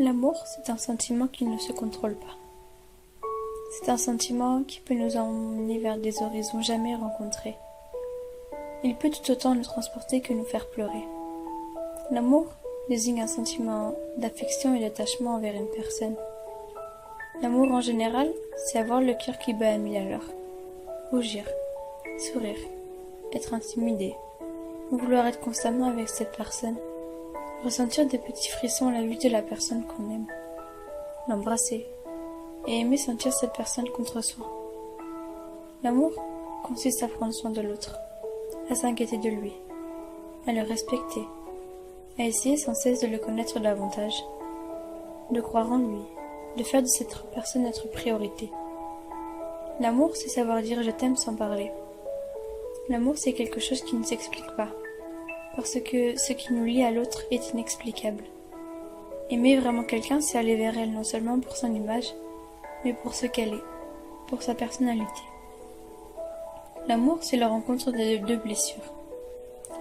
L'amour, c'est un sentiment qui ne se contrôle pas. C'est un sentiment qui peut nous emmener vers des horizons jamais rencontrés. Il peut tout autant nous transporter que nous faire pleurer. L'amour désigne un sentiment d'affection et d'attachement envers une personne. L'amour en général, c'est avoir le cœur qui bat à 1000 à l'heure. Rougir, sourire, être intimidé, vouloir être constamment avec cette personne, ressentir des petits frissons à la vue de la personne qu'on aime, l'embrasser et aimer sentir cette personne contre soi. L'amour consiste à prendre soin de l'autre, à s'inquiéter de lui, à le respecter, à essayer sans cesse de le connaître davantage, de croire en lui, de faire de cette personne notre priorité. L'amour, c'est savoir dire je t'aime sans parler. L'amour, c'est quelque chose qui ne s'explique pas, parce que ce qui nous lie à l'autre est inexplicable. Aimer vraiment quelqu'un, c'est aller vers elle non seulement pour son image, mais pour ce qu'elle est, pour sa personnalité. L'amour, c'est la rencontre de deux blessures.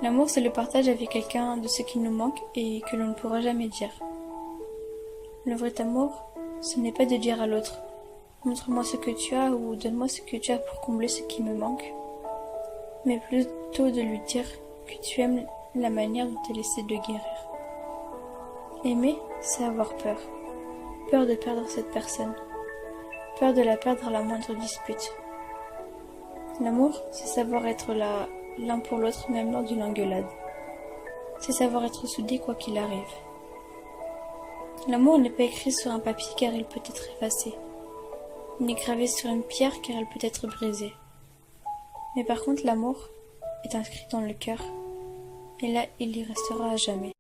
L'amour, c'est le partage avec quelqu'un de ce qui nous manque et que l'on ne pourra jamais dire. Le vrai amour, ce n'est pas de dire à l'autre « montre-moi ce que tu as » ou « donne-moi ce que tu as pour combler ce qui me manque », mais plutôt de lui dire que tu aimes la manière dont elle essaie de guérir. Aimer, c'est avoir peur. Peur de perdre cette personne. Peur de la perdre à la moindre dispute. L'amour, c'est savoir être là l'un pour l'autre même lors d'une engueulade. C'est savoir être soudé quoi qu'il arrive. L'amour n'est pas écrit sur un papier car il peut être effacé, ni gravé sur une pierre car elle peut être brisée. Mais par contre l'amour est inscrit dans le cœur, et là il y restera à jamais.